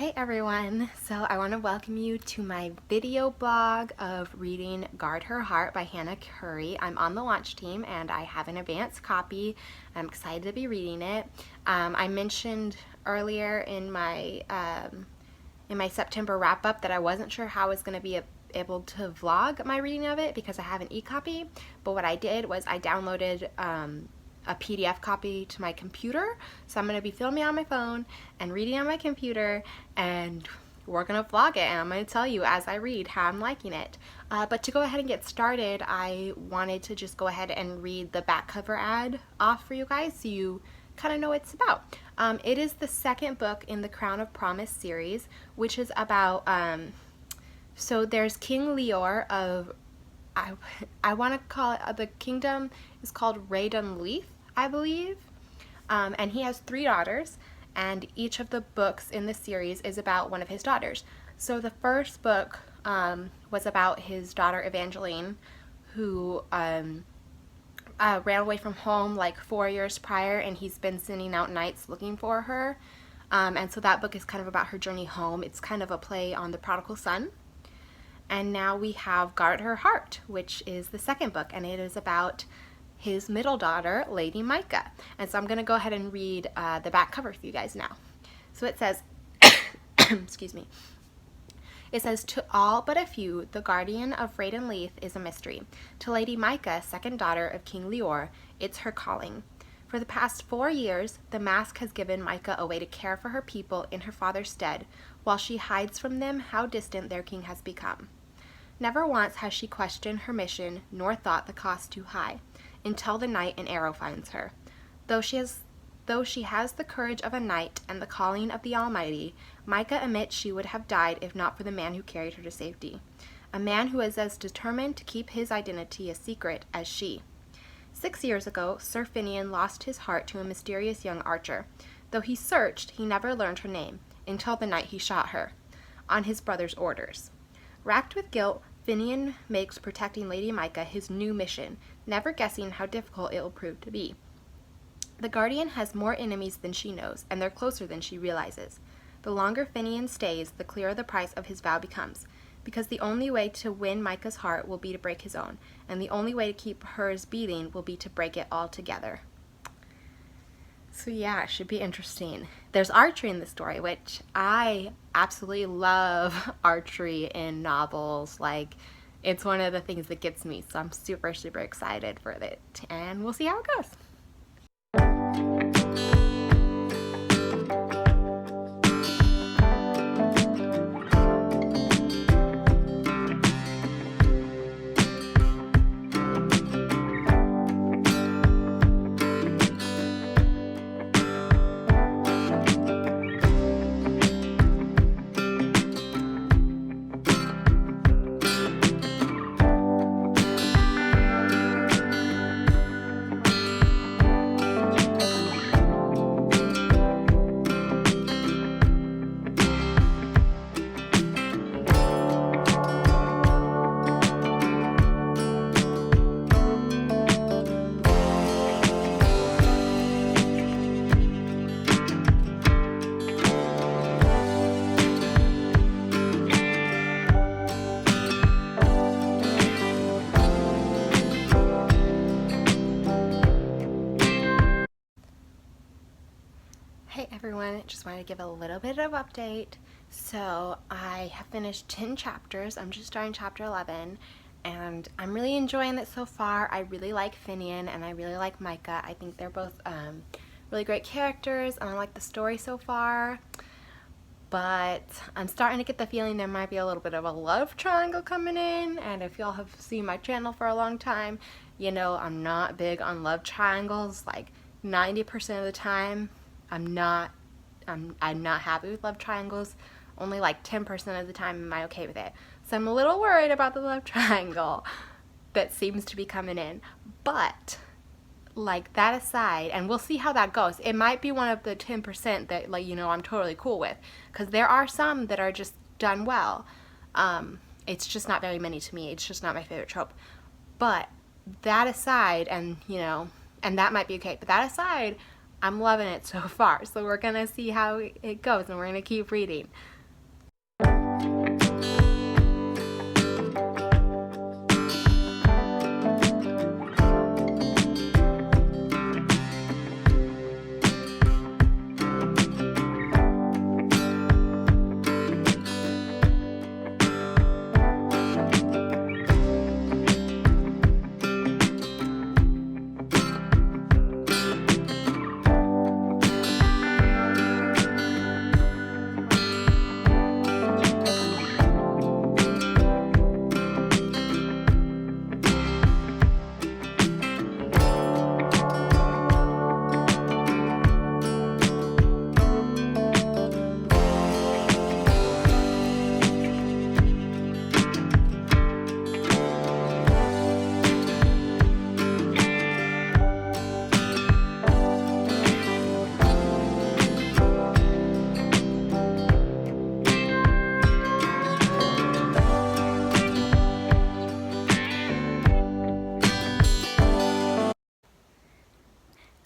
Hey everyone! So I want to welcome you to my video blog of reading Guard Her Heart by Hannah Currie. I'm on the launch team and I have an advanced copy. I'm excited to be reading it. I mentioned earlier in my September wrap up that I wasn't sure how I was going to be able to vlog my reading of it because I have an e-copy, but what I did was I downloaded a PDF copy to my computer, so I'm going to be filming on my phone and reading on my computer, and we're going to vlog it, and I'm going to tell you as I read how I'm liking it. But to go ahead and get started, I wanted to just go ahead and read the back cover ad off for you guys so you kind of know what it's about. It is the second book in the Crown of Promise series, which is about, so there's King Leor of, I want to call it, the kingdom is called Leith, I believe, and he has 3 daughters, and each of the books in the series is about one of his daughters. So the first book was about his daughter Evangeline, who ran away from home like 4 years prior, and he's been sending out knights looking for her, and so that book is kind of about her journey home. It's kind of a play on the prodigal son. And now we have Guard Her Heart, which is the second book, and it is about his middle daughter, Lady Micah. And so I'm going to go ahead and read the back cover for you guys now. So it says, excuse me, it says, "To all but a few, the guardian of Leith is a mystery. To Lady Micah, second daughter of King Leor, it's her calling. For the past 4 years, the mask has given Micah a way to care for her people in her father's stead, while she hides from them how distant their king has become. Never once has she questioned her mission nor thought the cost too high, until the night an arrow finds her. Though she has the courage of a knight and the calling of the Almighty, Micah admits she would have died if not for the man who carried her to safety, a man who is as determined to keep his identity a secret as she. 6 years ago, Sir Finian lost his heart to a mysterious young archer. Though he searched, he never learned her name, until the night he shot her, on his brother's orders. Racked with guilt, Finian makes protecting Lady Micah his new mission, never guessing how difficult it will prove to be. The Guardian has more enemies than she knows, and they're closer than she realizes. The longer Finian stays, the clearer the price of his vow becomes, because the only way to win Micah's heart will be to break his own, and the only way to keep hers beating will be to break it all together." So yeah, it should be interesting. There's archery in the story, which I absolutely love archery in novels. Like, it's one of the things that gets me, so I'm super, super excited for it, and we'll see how it goes. Hey everyone, just wanted to give a little bit of update. So I have finished 10 chapters. I'm just starting chapter 11, and I'm really enjoying it so far. I really like Finian and I really like Micah. I think they're both really great characters, and I like the story so far. But I'm starting to get the feeling there might be a little bit of a love triangle coming in, and if y'all have seen my channel for a long time, you know I'm not big on love triangles. Like 90% of the time, I'm not happy with love triangles. Only like 10% of the time am I okay with it. So I'm a little worried about the love triangle that seems to be coming in. But like that aside, and we'll see how that goes. It might be one of the 10% that, like, you know, I'm totally cool with, because there are some that are just done well. It's just not very many to me. It's just not my favorite trope. But that aside, and you know, and that might be okay, but that aside, I'm loving it so far. So we're gonna see how it goes, and we're gonna keep reading.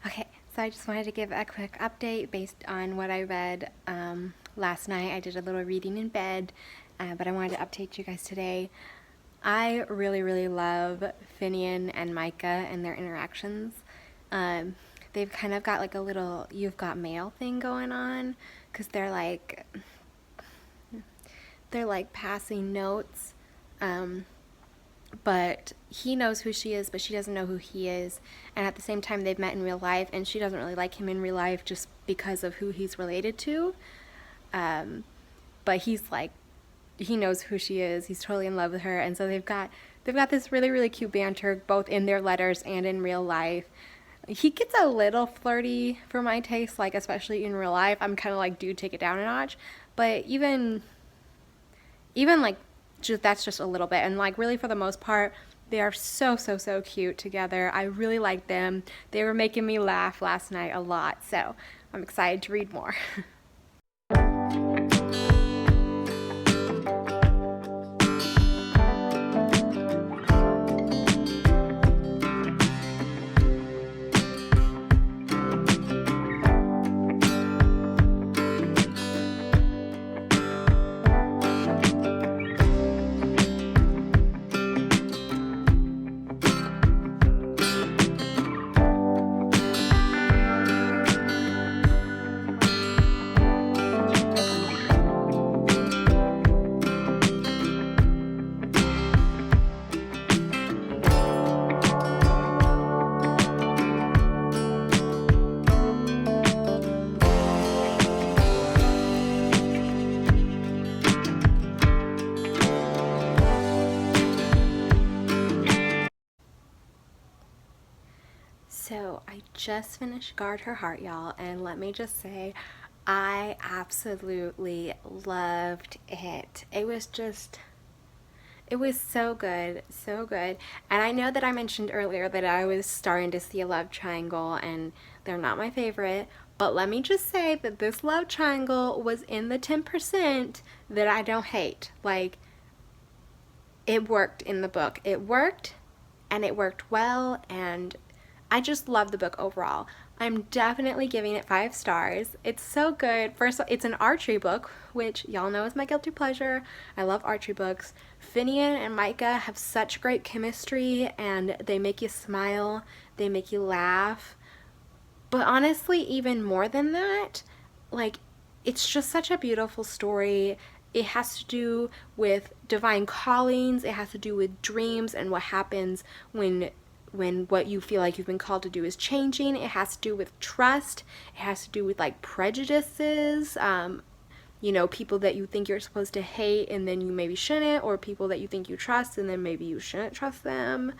Okay, so I just wanted to give a quick update based on what I read last night. I did a little reading in bed, but I wanted to update you guys today. I really, really love Finian and Micah and their interactions. They've kind of got like a little "you've got mail" thing going on, because they're like passing notes. But he knows who she is, but she doesn't know who he is. And at the same time, they've met in real life, and she doesn't really like him in real life just because of who he's related to. But he's like, he knows who she is. He's totally in love with her, and so they've got this really, really cute banter both in their letters and in real life. He gets a little flirty for my taste, like especially in real life. I'm kind of like, dude, take it down a notch. But even like, that's just a little bit, and like really for the most part they are so cute together. I really like them. They were making me laugh last night a lot, so I'm excited to read more. So I just finished Guard Her Heart, y'all, and let me just say, I absolutely loved it. It was so good, so good. And I know that I mentioned earlier that I was starting to see a love triangle, and they're not my favorite, but let me just say that this love triangle was in the 10% that I don't hate. Like, it worked in the book. It worked, and it worked well, and I just love the book overall. I'm definitely giving it 5 stars. It's so good. First, it's an archery book, which y'all know is my guilty pleasure. I love archery books. Finian and Micah have such great chemistry, and they make you smile. They make you laugh. But honestly, even more than that, like, it's just such a beautiful story. It has to do with divine callings. It has to do with dreams and what happens when what you feel like you've been called to do is changing. It has to do with trust. It has to do with like prejudices, you know, people that you think you're supposed to hate and then you maybe shouldn't, or people that you think you trust and then maybe you shouldn't trust them.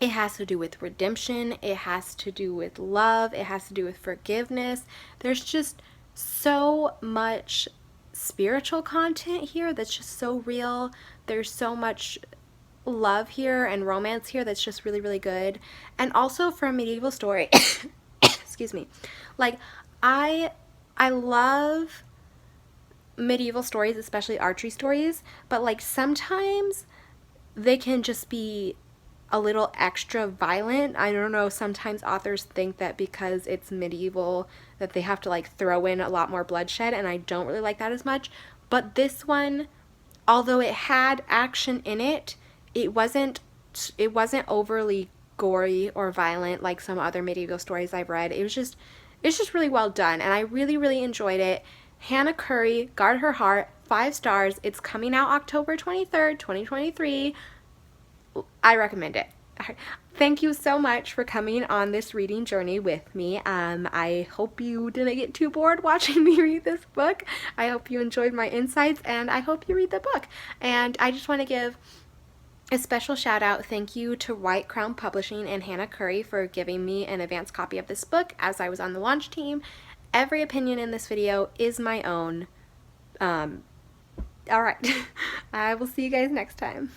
It has to do with redemption. It has to do with love. It has to do with forgiveness. There's just so much spiritual content here that's just so real. There's so much love here and romance here that's just really, really good. And also for a medieval story, excuse me, like I love medieval stories, especially archery stories, but like sometimes they can just be a little extra violent. I don't know, sometimes authors think that because it's medieval that they have to like throw in a lot more bloodshed, and I don't really like that as much. But this one, although it had action in it, it wasn't overly gory or violent like some other medieval stories I've read. It's just really well done, and I really, really enjoyed it. Hannah Currie, Guard Her Heart, 5 stars. It's coming out October 23rd, 2023. I recommend it. Thank you so much for coming on this reading journey with me. I hope you didn't get too bored watching me read this book. I hope you enjoyed my insights, and I hope you read the book. And I just want to give a special shout out, thank you to White Crown Publishing and Hannah Currie for giving me an advance copy of this book as I was on the launch team. Every opinion in this video is my own. Alright, I will see you guys next time.